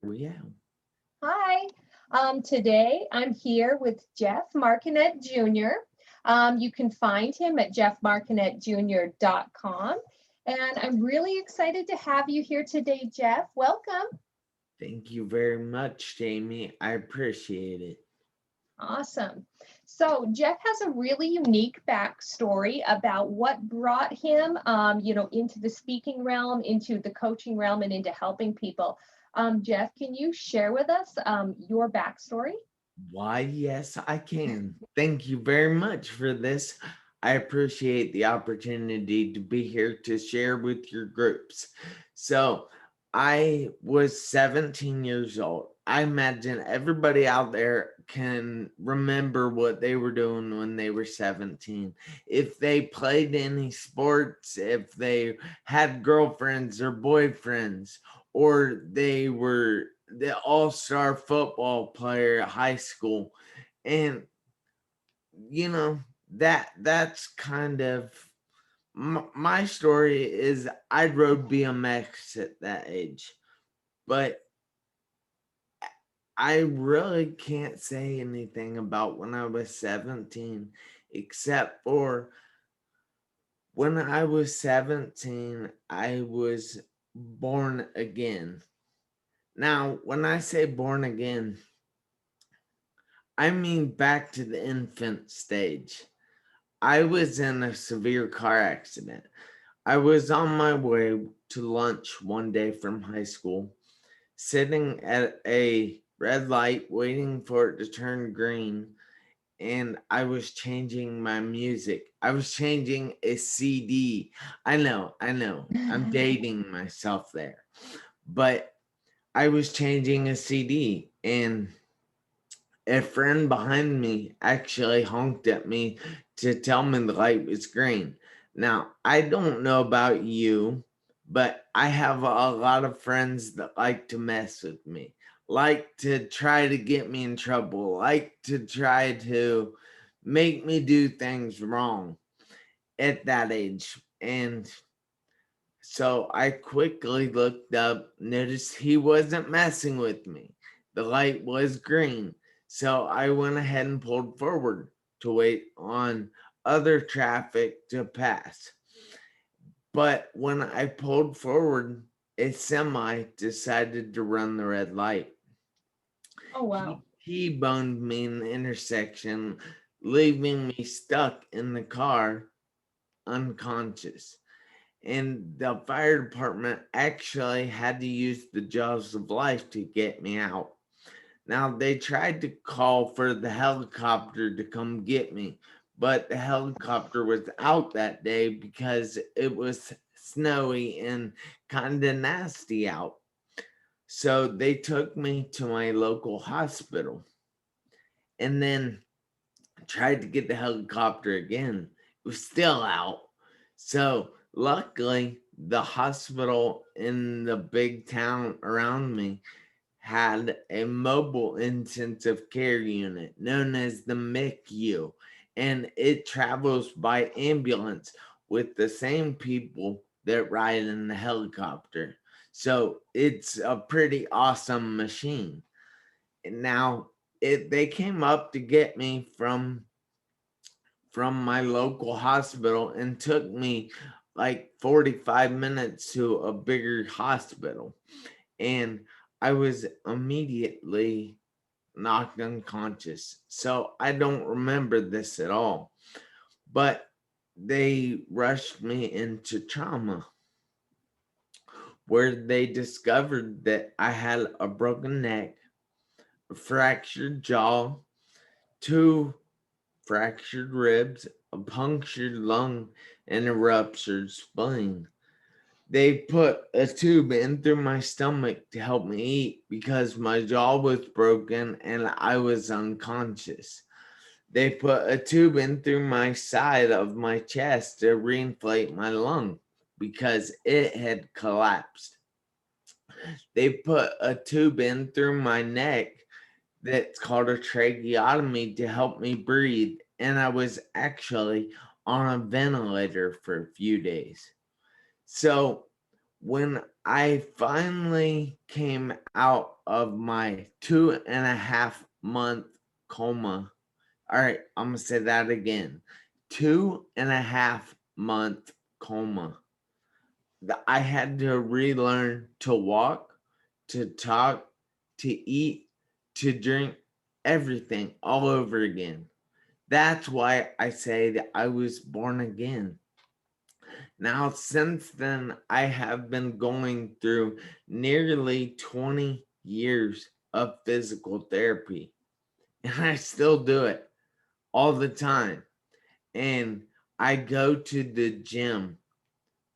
Yeah. Hi. Today I'm here with Jeff Marconette Jr. You can find him at jeffmarconettegr.com. And I'm really excited to have you here today, Jeff. Welcome. Thank you very much, Jamie. I appreciate it. Awesome. So Jeff has a really unique backstory about what brought him, into the speaking realm, into the coaching realm, and into helping people. Jeff, can you share with us your backstory? Why, yes, I can. Thank you very much for this. I appreciate the opportunity to be here to share with your groups. So, I was 17 years old. I imagine everybody out there can remember what they were doing when they were 17. If they played any sports, if they had girlfriends or boyfriends, or they were the all-star football player at high school. And you know, that's kind of my story. Is I rode BMX at that age, but I really can't say anything about when I was 17, except for when I was 17 I was born again. Now when I say born again, I mean back to the infant stage. I was in a severe car accident. I was on my way to lunch one day from high school, sitting at a red light waiting for it to turn green, and I was changing my music. I was changing a CD. I know. I'm dating myself there. But I was changing a CD, and a friend behind me actually honked at me to tell me the light was green. Now, I don't know about you, but I have a lot of friends that like to mess with me, like to try to get me in trouble, like to try to make me do things wrong at that age. And so I quickly looked up, noticed he wasn't messing with me. The light was green. So I went ahead and pulled forward to wait on other traffic to pass. But when I pulled forward, a semi decided to run the red light. Oh, wow. He T-boned me in the intersection, leaving me stuck in the car unconscious. And the fire department actually had to use the jaws of life to get me out. Now, they tried to call for the helicopter to come get me, but the helicopter was out that day because it was snowy and kind of nasty out. So they took me to my local hospital and then tried to get the helicopter again. It was still out. So luckily, the hospital in the big town around me had a mobile intensive care unit known as the MICU, and it travels by ambulance with the same people that ride in the helicopter. So it's a pretty awesome machine. And now they came up to get me from my local hospital and took me like 45 minutes to a bigger hospital. And I was immediately knocked unconscious. So I don't remember this at all. But they rushed me into trauma where they discovered that I had a broken neck, a fractured jaw, two fractured ribs, a punctured lung, and a ruptured spleen. They put a tube in through my stomach to help me eat because my jaw was broken and I was unconscious. They put a tube in through my side of my chest to reinflate my lung because it had collapsed. They put a tube in through my neck that's called a tracheotomy to help me breathe, and I was actually on a ventilator for a few days. So when I finally came out of my 2.5 month coma. All right, I'm gonna say that again. 2.5 month coma. I had to relearn to walk, to talk, to eat, to drink, everything all over again. That's why I say that I was born again. Now, since then, I have been going through nearly 20 years of physical therapy, and I still do it all the time. And I go to the gym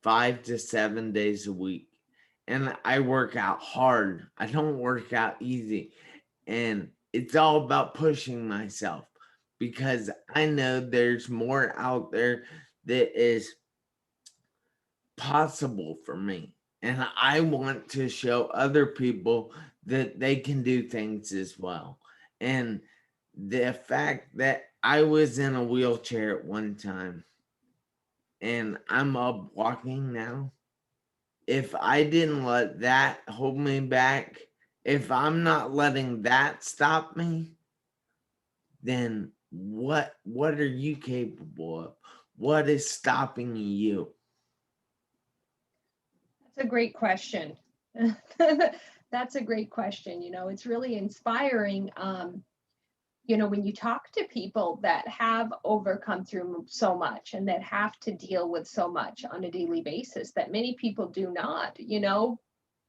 5 to 7 days a week, and I work out hard. I don't work out easy, and it's all about pushing myself because I know there's more out there that is possible for me. And I want to show other people that they can do things as well. And the fact that I was in a wheelchair at one time and I'm up walking now, if I didn't let that hold me back, if I'm not letting that stop me, then what are you capable of? What is stopping you? That's a great question. That's a great question. It's really inspiring. When you talk to people that have overcome through so much and that have to deal with so much on a daily basis that many people do not,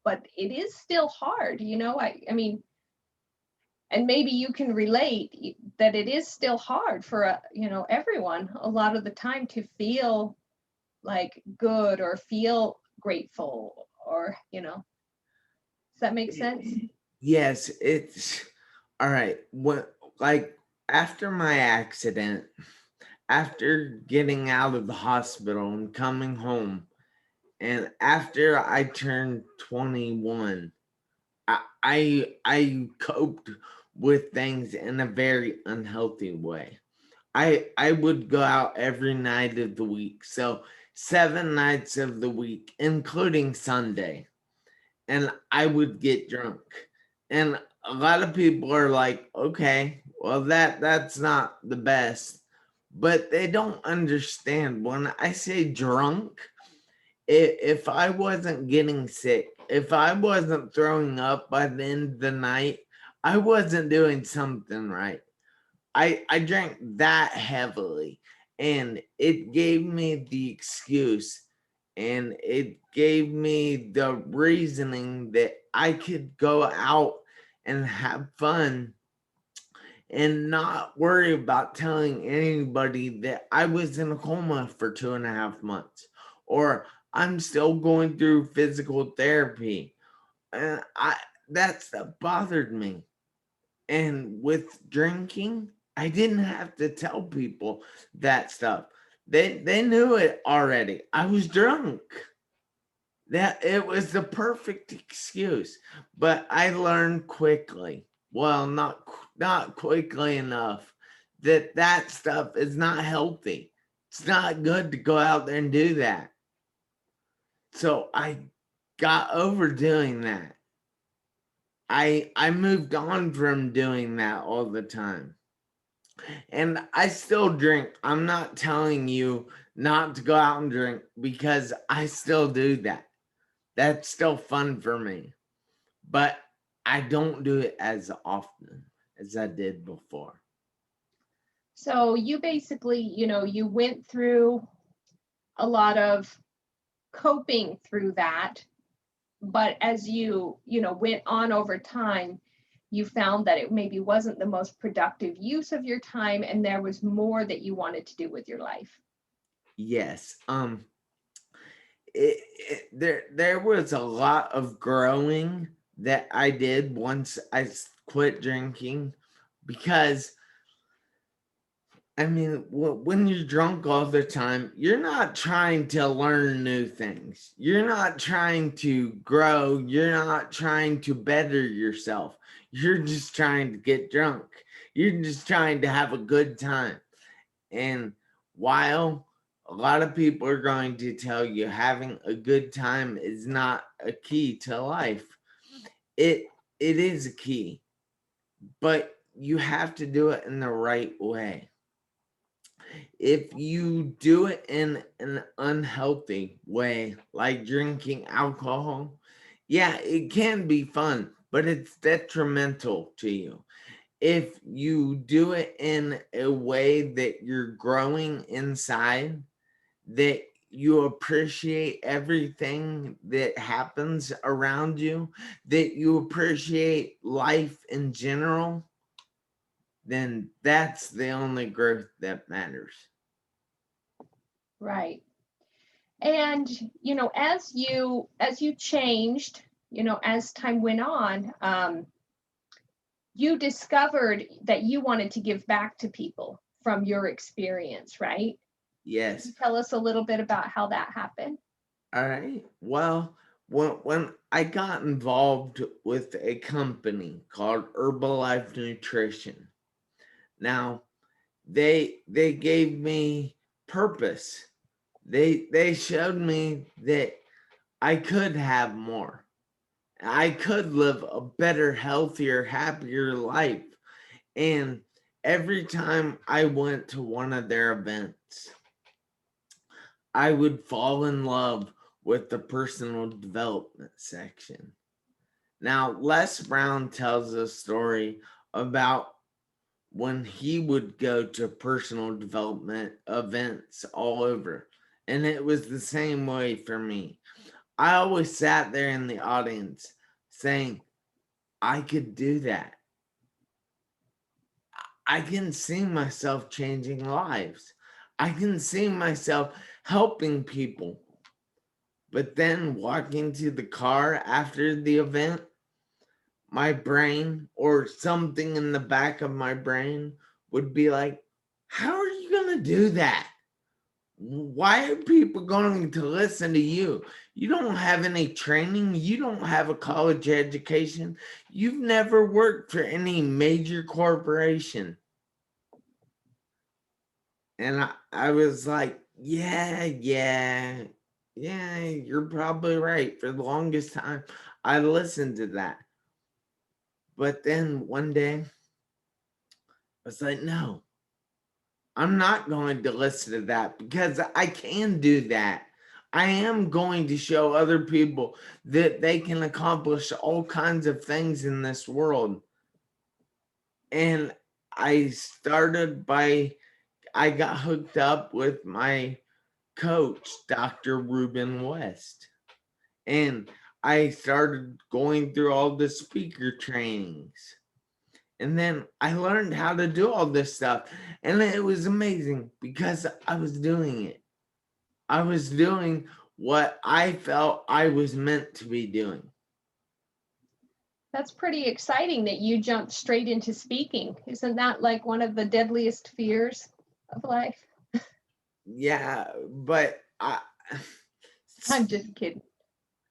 but it is still hard, I mean, and maybe you can relate that it is still hard for, everyone a lot of the time to feel like good or feel grateful or, does that make sense? Yes, it's all right. What, like, after my accident, after getting out of the hospital and coming home, and after I turned 21, I coped with things in a very unhealthy way. I would go out every night of the week, so 7 nights of the week, including Sunday, and I would get drunk. And a lot of people are like, okay, well that's not the best. But they don't understand when I say drunk, if I wasn't getting sick, if I wasn't throwing up by the end of the night, I wasn't doing something right. I drank that heavily, and it gave me the excuse and it gave me the reasoning that I could go out and have fun and not worry about telling anybody that I was in a coma for 2.5 months or I'm still going through physical therapy. And that stuff bothered me. And with drinking, I didn't have to tell people that stuff. They knew it already. I was drunk. That it was the perfect excuse. But I learned quickly. Well, not quickly enough that stuff is not healthy. It's not good to go out there and do that. So I got over doing that. I moved on from doing that all the time. And I still drink. I'm not telling you not to go out and drink because I still do that. That's still fun for me. But I don't do it as often as I did before. So you basically, you went through a lot of coping through that, but as you went on over time, you found that it maybe wasn't the most productive use of your time and there was more that you wanted to do with your life. Yes. There was a lot of growing that I did once I quit drinking because I mean, when you're drunk all the time, you're not trying to learn new things. You're not trying to grow. You're not trying to better yourself. You're just trying to get drunk. You're just trying to have a good time. And while A lot of people are going to tell you having a good time is not a key to life. It it is a key, but you have to do it in the right way. If you do it in an unhealthy way, like drinking alcohol, yeah, it can be fun, but it's detrimental to you. If you do it in a way that you're growing inside, that you appreciate everything that happens around you, that you appreciate life in general, then that's the only growth that matters. Right. And as you changed, as time went on, you discovered that you wanted to give back to people from your experience, right? Can you Yes. tell us a little bit about how that happened? All right. Well, when I got involved with a company called Herbalife Nutrition, now they gave me purpose. They showed me that I could have more. I could live a better, healthier, happier life. And every time I went to one of their events, I would fall in love with the personal development section. Now, Les Brown tells a story about when he would go to personal development events all over. And it was the same way for me. I always sat there in the audience saying, I could do that. I can see myself changing lives. I can see myself helping people. But then walking to the car after the event, my brain or something in the back of my brain would be like, how are you going to do that? Why are people going to listen to you? You don't have any training. You don't have a college education. You've never worked for any major corporation. And I was like, yeah, you're probably right. For the longest time, I listened to that. But then one day, I was like, no, I'm not going to listen to that because I can do that. I am going to show other people that they can accomplish all kinds of things in this world. And I started by, I got hooked up with my coach, Dr. Ruben West. And I started going through all the speaker trainings. And then I learned how to do all this stuff. And it was amazing because I was doing it. I was doing what I felt I was meant to be doing. That's pretty exciting that you jumped straight into speaking. Isn't that like one of the deadliest fears of life? Yeah, but I'm just kidding.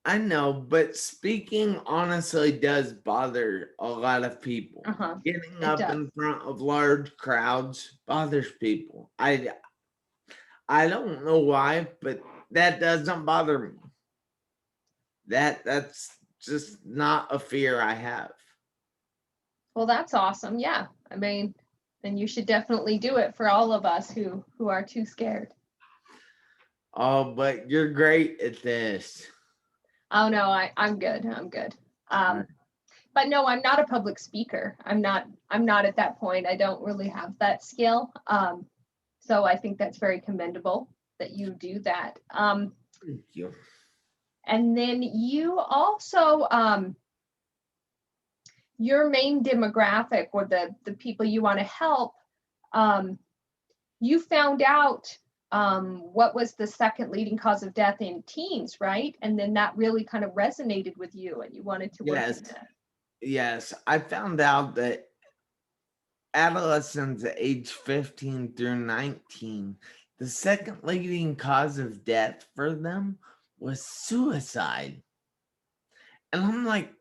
I know, but speaking honestly does bother a lot of people. Uh-huh. Getting It up does. in front of large crowds bothers people. I don't know why, but that doesn't bother me. That's just not a fear I have. Well, that's awesome. Yeah. I mean, then you should definitely do it for all of us who are too scared. Oh, but you're great at this. Oh no, I'm good. I'm good. Um, but no, I'm not a public speaker. I'm not at that point. I don't really have that skill. So I think that's very commendable that you do that. Thank you. And then you also your main demographic or the people you want to help, um, you found out what was the second leading cause of death in teens, right? And then that really kind of resonated with you and you wanted to work in Yes, that. yes. I found out that adolescents age 15 through 19, the second leading cause of death for them was suicide. And I'm like,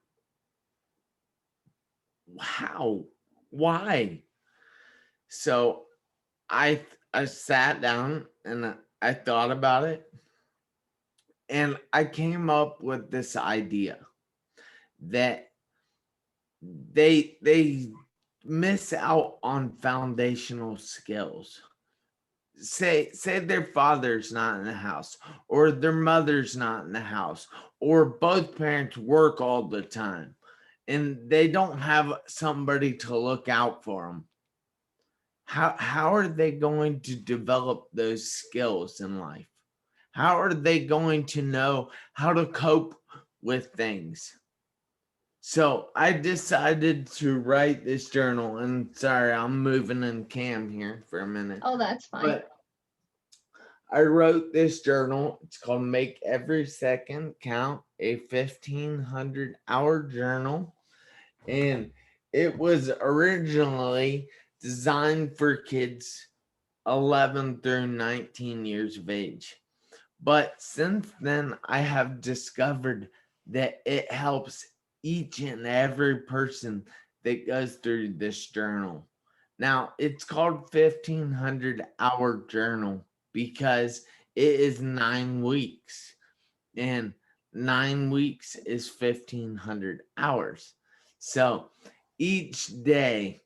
how? Why? So I sat down and I thought about it, and I came up with this idea that they miss out on foundational skills. Say their father's not in the house, or their mother's not in the house, or both parents work all the time and they don't have somebody to look out for them. How are they going to develop those skills in life? How are they going to know how to cope with things? So I decided to write this journal, and sorry, I'm moving in cam here for a minute. Oh, that's fine. But I wrote this journal. It's called Make Every Second Count, a 1,500-hour journal. And it was originally designed for kids 11 through 19 years of age. But since then, I have discovered that it helps each and every person that goes through this journal. Now, it's called 1,500-hour journal because it is 9 weeks, and 9 weeks is 1,500 hours. So each day,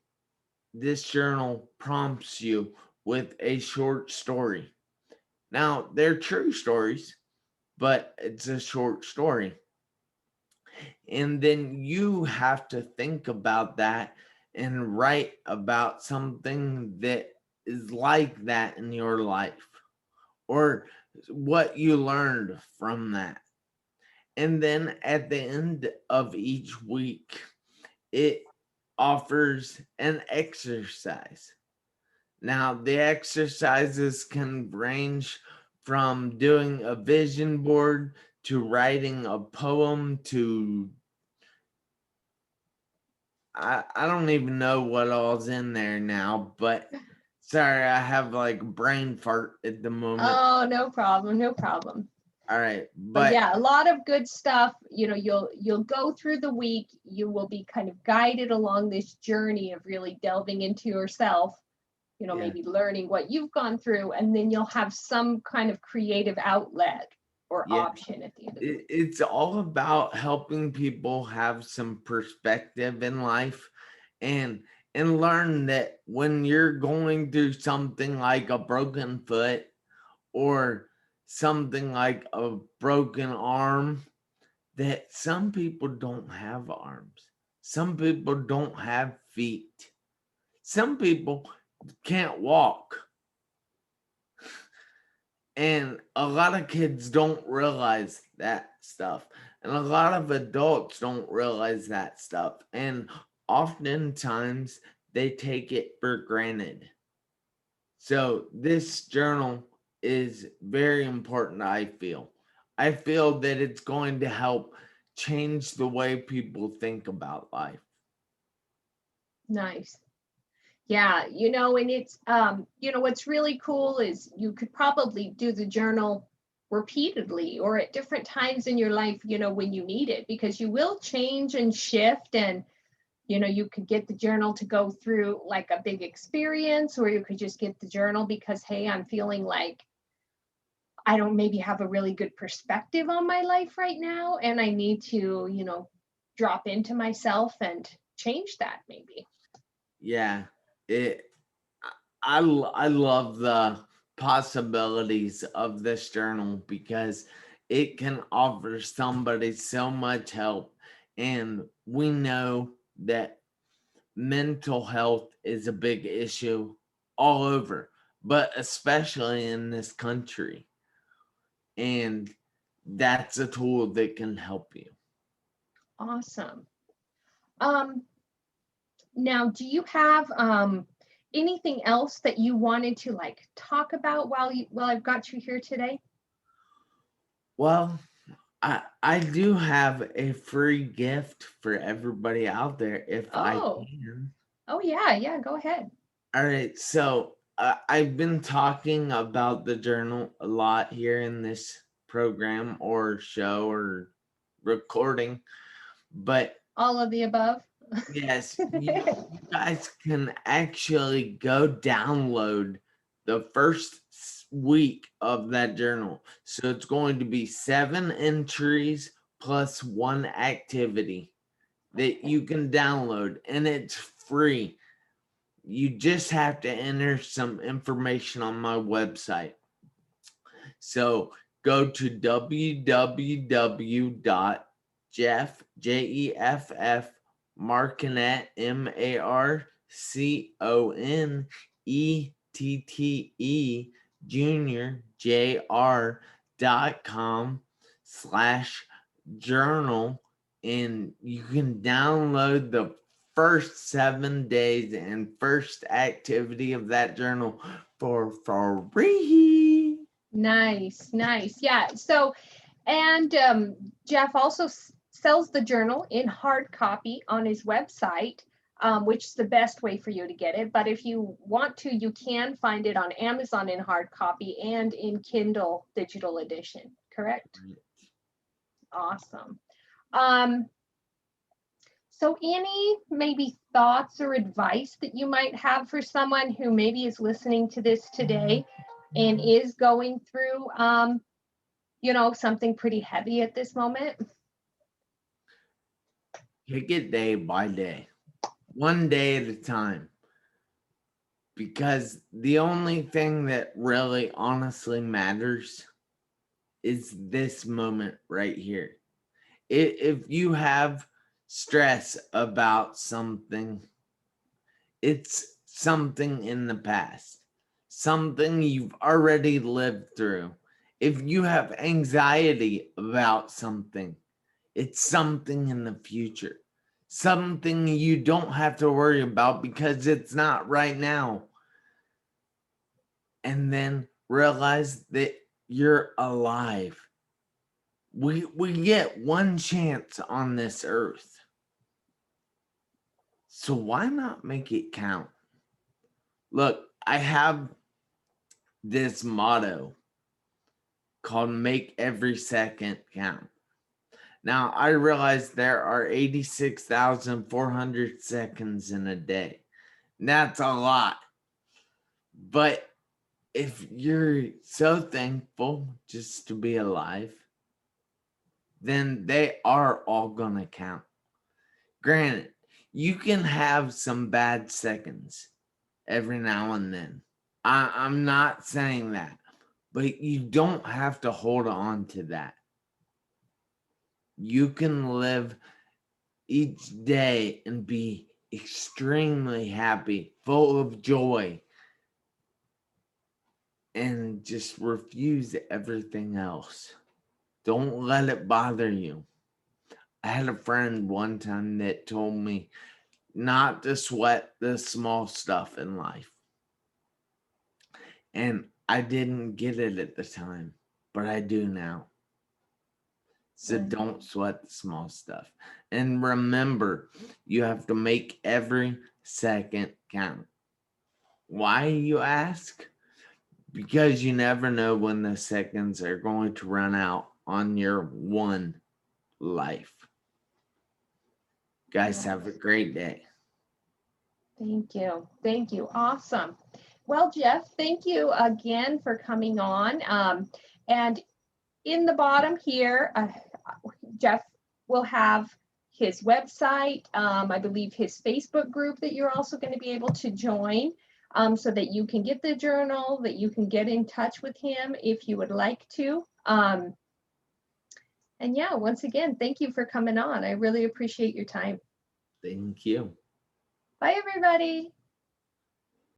this journal prompts you with a short story. Now, they're true stories, but it's a short story. And then you have to think about that and write about something that is like that in your life, or what you learned from that. And then at the end of each week, it offers an exercise. Now, the exercises can range from doing a vision board to writing a poem to I don't even know what all's in there now, but sorry, I have like brain fart at the moment. Oh, no problem, no problem. All right, But but yeah, a lot of good stuff. You know, you'll go through the week, you will be kind of guided along this journey of really delving into yourself, you know, yeah, maybe learning what you've gone through, and then you'll have some kind of creative outlet or yeah, option at the end of the week. it's all about helping people have some perspective in life, and learn that when you're going through something like a broken foot or something like a broken arm, that some people don't have arms, some people don't have feet, some people can't walk. And a lot of kids don't realize that stuff. And a lot of adults don't realize that stuff. And oftentimes they take it for granted. So this journal is very important, I feel. I feel that it's going to help change the way people think about life. Nice. Yeah, you know, and it's you know, what's really cool is you could probably do the journal repeatedly or at different times in your life, you know, when you need it, because you will change and shift. And you know, you could get the journal to go through like a big experience, or you could just get the journal because, hey, I'm feeling like I don't maybe have a really good perspective on my life right now, and I need to, you know, drop into myself and change that maybe. Yeah, it. I love the possibilities of this journal because it can offer somebody so much help, and we know that mental health is a big issue all over, but especially in this country, and that's a tool that can help you. Awesome. Um, Now, do you have anything else that you wanted to like talk about while I've got you here today? Well, I do have a free gift for everybody out there if I Oh, can. oh yeah, yeah, go ahead. All right, so I've been talking about the journal a lot here in this program or show or recording, but All of the above. yes, you guys can actually go download the first week of that journal. So it's going to be 7 entries plus 1 activity that you can download, and it's free. You just have to enter some information on my website. So go to www.jeff, Jeff Marconette, Marconette Jr. JR.com/journal, and you can download the first 7 days and first activity of that journal for free. Nice, nice. Yeah. So, and Jeff also sells the journal in hard copy on his website, which is the best way for you to get it. But if you want to, you can find it on Amazon in hard copy and in Kindle digital edition, correct? Awesome. So any maybe thoughts or advice that you might have for someone who maybe is listening to this today and is going through, something pretty heavy at this moment? Take it day by day, one day at a time. Because the only thing that really honestly matters is this moment right here. If you have stress about something, it's something in the past, something you've already lived through. If you have anxiety about something, it's something in the future, something you don't have to worry about because it's not right now. And then realize that you're alive. We get one chance on this earth. So why not make it count? Look, I have this motto called make every second count. Now, I realize there are 86,400 seconds in a day. That's a lot. But if you're so thankful just to be alive, then they are all gonna count. Granted, you can have some bad seconds every now and then. I'm not saying that, but you don't have to hold on to that. You can live each day and be extremely happy, full of joy, and just refuse everything else. Don't let it bother you. I had a friend one time that told me not to sweat the small stuff in life. And I didn't get it at the time, but I do now. So don't sweat the small stuff. And remember, you have to make every second count. Why, you ask? Because you never know when the seconds are going to run out on your one life. Guys, have a great day. Thank you. Thank you. Awesome. Well, Jeff, thank you again for coming on. And in the bottom here, Jeff will have his website, I believe his Facebook group that you're also going to be able to join, so that you can get the journal, that you can get in touch with him if you would like to. And yeah, once again, thank you for coming on. I really appreciate your time. Thank you. Bye, everybody.